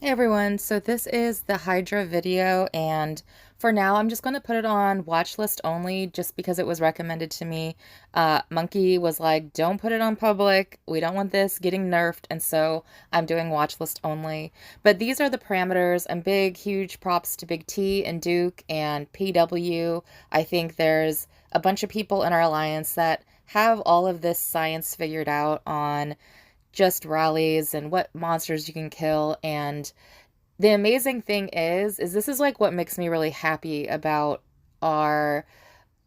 Hey everyone, so this is the Hydra video, and for now I'm just going to put it on watch list only just because it was recommended to me. Monkey was like, don't put it on public, we don't want this getting nerfed, and so I'm doing watch list only. But these are the parameters, and big, huge props to Big T and Duke and PW. I think there's a bunch of people in our alliance that have all of this science figured out on just rallies and what monsters you can kill. And the amazing thing is this is like what makes me really happy about our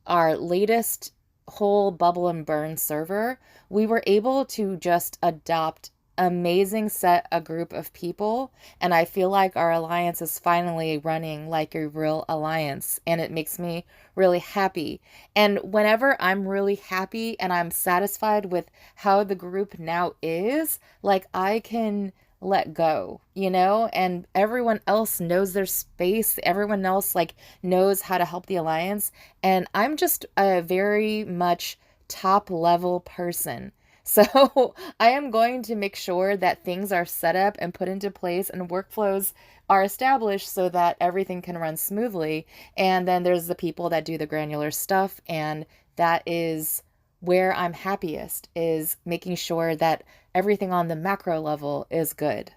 our latest whole bubble and burn server. We were able to just adopt amazing set a group of people, and I feel like our alliance is finally running like a real alliance, and it makes me really happy. And whenever I'm really happy and I'm satisfied with how the group now is, like I can let go, and everyone else knows their space. Everyone else like knows how to help the alliance. And I'm just a very much top level person. So I am going to make sure that things are set up and put into place and workflows are established so that everything can run smoothly. And then there's the people that do the granular stuff. And that is where I'm happiest, is making sure that everything on the macro level is good.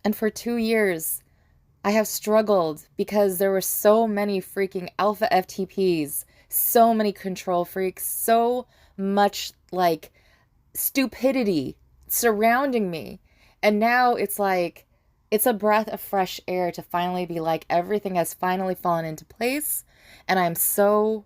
And for 2 years, I have struggled because there were so many freaking alpha FTPs, so many control freaks, so much like stupidity surrounding me. And now it's like, it's a breath of fresh air to finally be like, everything has finally fallen into place. And I'm so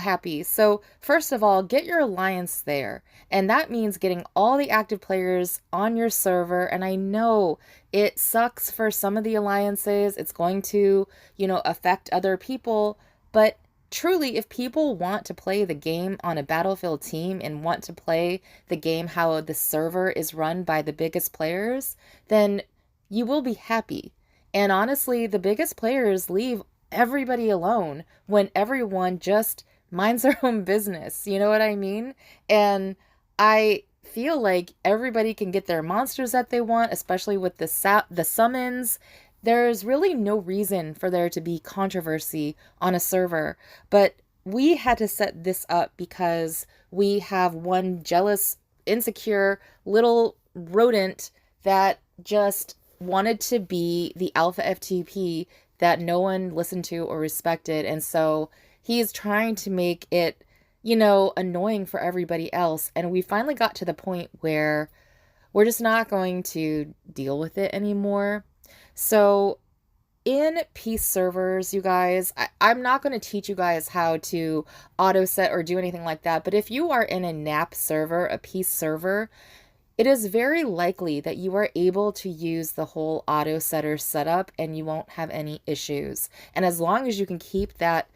happy. So, first of all, get your alliance there. And that means getting all the active players on your server. And I know it sucks for some of the alliances. It's going to, affect other people. But truly, if people want to play the game on a Battlefield team and want to play the game how the server is run by the biggest players, then you will be happy. And honestly, the biggest players leave everybody alone when everyone just minds their own business. You know what I mean? And I feel like everybody can get their monsters that they want, especially with the summons. There's really no reason for there to be controversy on a server, but we had to set this up because we have one jealous, insecure little rodent that just wanted to be the alpha FTP that no one listened to or respected. And so he's trying to make it, annoying for everybody else. And we finally got to the point where we're just not going to deal with it anymore. So in peace servers, you guys, I'm not going to teach you guys how to auto set or do anything like that. But if you are in a nap server, a peace server, it is very likely that you are able to use the whole auto setter setup and you won't have any issues. And as long as you can keep that,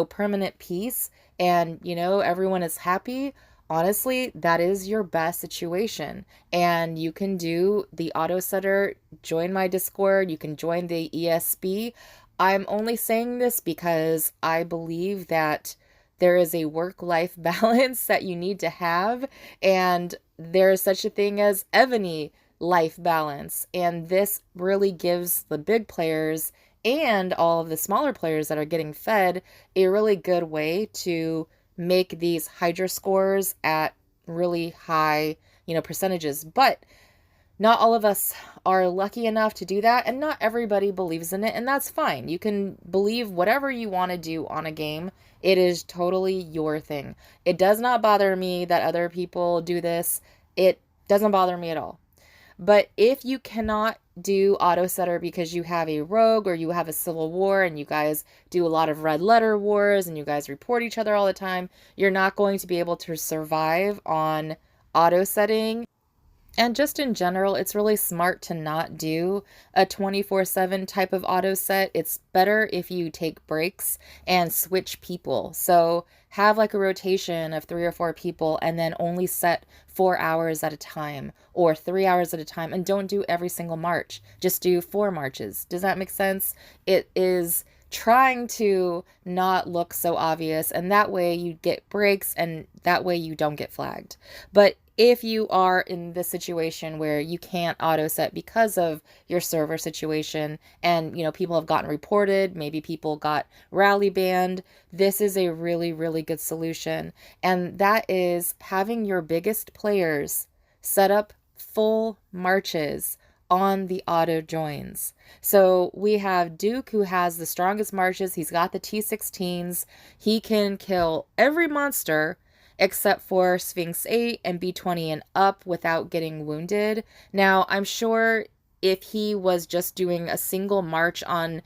permanent peace and, everyone is happy, honestly, that is your best situation. And you can do the auto setter, join my Discord, you can join the ESP. I'm only saying this because I believe that there is a work-life balance that you need to have, and there is such a thing as EVONY life balance. And this really gives the big players and all of the smaller players that are getting fed a really good way to make these Hydra scores at really high, percentages. But not all of us are lucky enough to do that, and not everybody believes in it, and that's fine. You can believe whatever you want to do on a game. It is totally your thing. It does not bother me that other people do this. It doesn't bother me at all. But if you cannot do auto setter because you have a rogue or you have a civil war and you guys do a lot of red letter wars and you guys report each other all the time, you're not going to be able to survive on auto setting. And just in general, it's really smart to not do a 24/7 type of auto set. It's better if you take breaks and switch people. So have like a rotation of 3 or 4 people and then only set 4 hours at a time or 3 hours at a time, and don't do every single march. Just do 4 marches. Does that make sense? It is trying to not look so obvious, and that way you get breaks and that way you don't get flagged. But if you are in the situation where you can't auto set because of your server situation and people have gotten reported, maybe people got rally banned, this is a really, really good solution. And that is having your biggest players set up full marches on the auto joins. So we have Duke, who has the strongest marches. He's got the T16s. He can kill every monster except for Sphinx 8 and B20 and up without getting wounded. Now, I'm sure if he was just doing a single march on,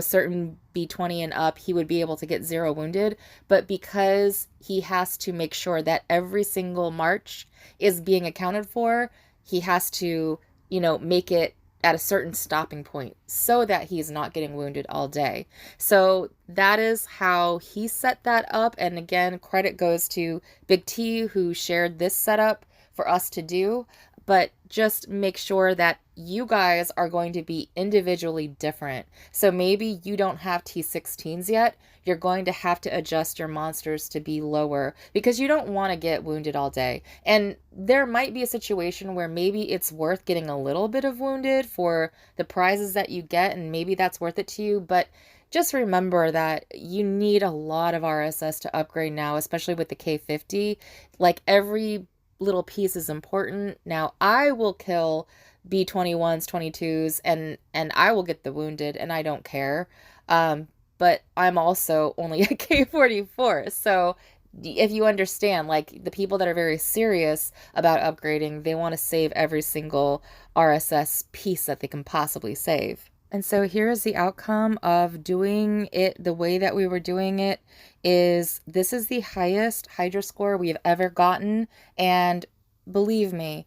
certain B20 and up, he would be able to get 0 wounded. But because he has to make sure that every single march is being accounted for, he has to, make it at a certain stopping point so that he's not getting wounded all day. So that is how he set that up. And again, credit goes to Big T, who shared this setup for us to do. But just make sure that you guys are going to be individually different. So maybe you don't have T16s yet. You're going to have to adjust your monsters to be lower because you don't want to get wounded all day. And there might be a situation where maybe it's worth getting a little bit of wounded for the prizes that you get, and maybe that's worth it to you. But just remember that you need a lot of RSS to upgrade now, especially with the K50. Like, every little piece is important. Now, I will kill B21s, 22s, and I will get the wounded, and I don't care. But I'm also only a K44. So if you understand, like, the people that are very serious about upgrading, they want to save every single RSS piece that they can possibly save. And so here's the outcome of doing it the way that we were doing it. This is the highest Hydra score we have ever gotten. And believe me,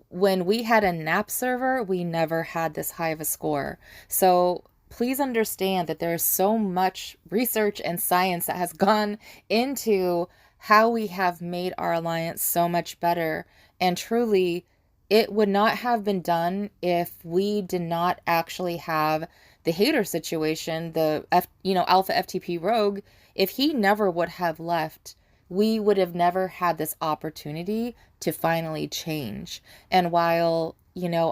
when we had a nap server, we never had this high of a score. So please understand that there is so much research and science that has gone into how we have made our alliance so much better. And truly, it would not have been done if we did not actually have the hater situation, the Alpha FTP Rogue. If he never would have left, we would have never had this opportunity to finally change. And while,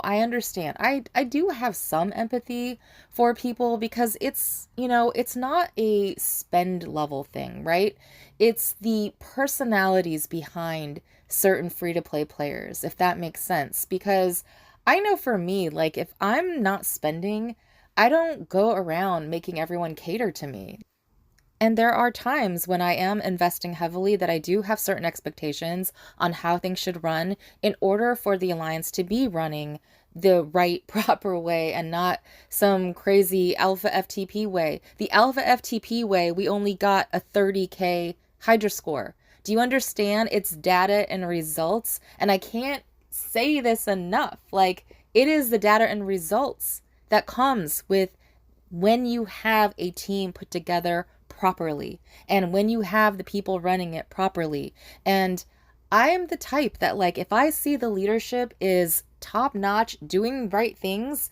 I understand, I do have some empathy for people because it's not a spend level thing, right? It's the personalities behind certain free-to-play players, if that makes sense. Because I know for me, like, if I'm not spending, I don't go around making everyone cater to me. And there are times when I am investing heavily that I do have certain expectations on how things should run in order for the Alliance to be running the right, proper way and not some crazy Alpha FTP way. The Alpha FTP way, we only got a 30K Hydra score. Do you understand? It's data and results. And I can't say this enough. Like, it is the data and results that comes with when you have a team put together properly and when you have the people running it properly. And I am the type that, like, if I see the leadership is top notch, doing right things,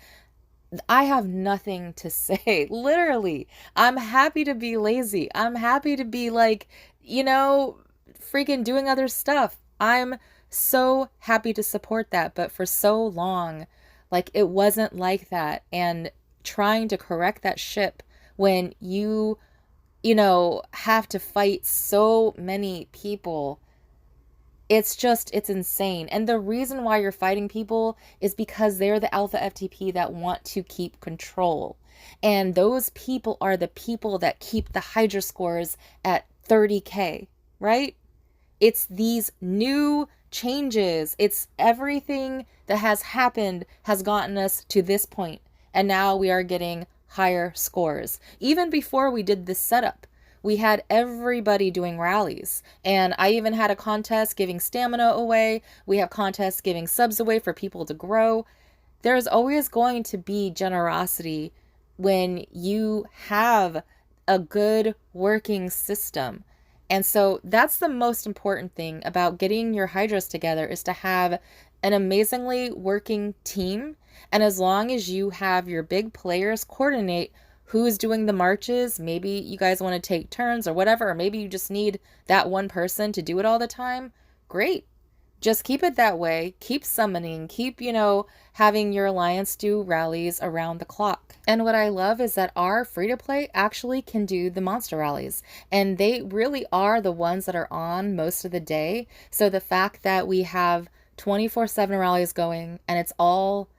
I have nothing to say. Literally, I'm happy to be lazy. I'm happy to be, like, freaking doing other stuff. I'm so happy to support that. But for so long, like, it wasn't like that. And trying to correct that ship when you have to fight so many people, it's insane. And the reason why you're fighting people is because they're the Alpha FTP that want to keep control. And those people are the people that keep the Hydra scores at 30K, right? It's these new changes. It's everything that has happened has gotten us to this point. And now we are getting higher scores. Even before we did this setup, we had everybody doing rallies. And I even had a contest giving stamina away. We have contests giving subs away for people to grow. There's always going to be generosity when you have a good working system. And so that's the most important thing about getting your Hydras together, is to have an amazingly working team. And as long as you have your big players coordinate who's doing the marches, maybe you guys want to take turns or whatever, or maybe you just need that one person to do it all the time, great. just keep it that way. Keep summoning. Keep, having your alliance do rallies around the clock. And what I love is that our free to play actually can do the monster rallies. And they really are the ones that are on most of the day. So the fact that we have 24/7 rallies going and it's all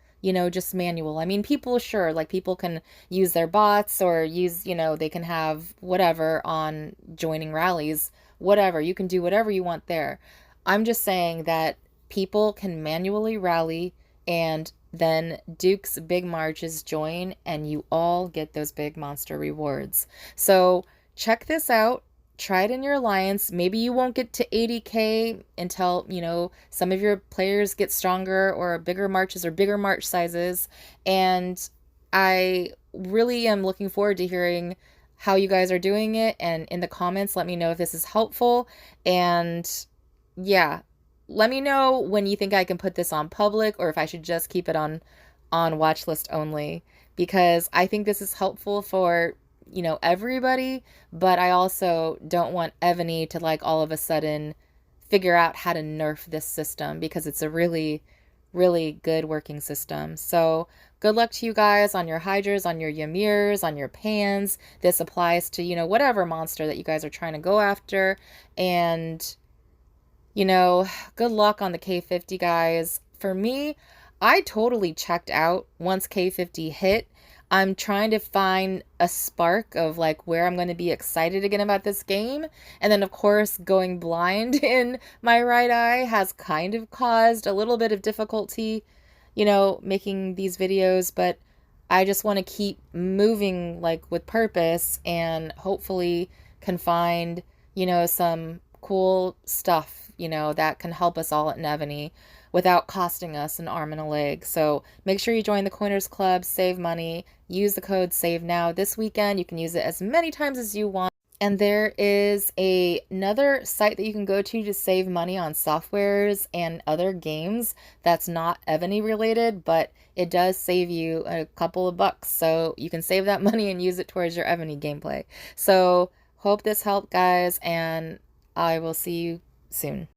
just manual. I mean, people, sure, like people can use their bots or use, they can have whatever on joining rallies, whatever. You can do whatever you want there. I'm just saying that people can manually rally and then Duke's big marches join and you all get those big monster rewards. So check this out. Try it in your alliance. Maybe you won't get to 80k until, some of your players get stronger or bigger marches or bigger march sizes. And I really am looking forward to hearing how you guys are doing it. And in the comments, let me know if this is helpful. And yeah, let me know when you think I can put this on public or if I should just keep it on watch list only, because I think this is helpful for everybody, but I also don't want EVONY to like all of a sudden figure out how to nerf this system, because it's a really, really good working system. So good luck to you guys on your Hydras, on your Ymirs, on your Pans. This applies to, whatever monster that you guys are trying to go after. And, good luck on the K50, guys. For me, I totally checked out once K50 hit. I'm trying to find a spark of like where I'm going to be excited again about this game. And then of course going blind in my right eye has kind of caused a little bit of difficulty, making these videos, but I just want to keep moving like with purpose and hopefully can find, some cool stuff, that can help us all at EVONY without costing us an arm and a leg. So make sure you join the Coiners Club, save money, use the code SAVE NOW this weekend. You can use it as many times as you want. And there is another site that you can go to save money on softwares and other games that's not EVONY related, but it does save you a couple of bucks. So you can save that money and use it towards your EVONY gameplay. So hope this helped, guys, and I will see you soon.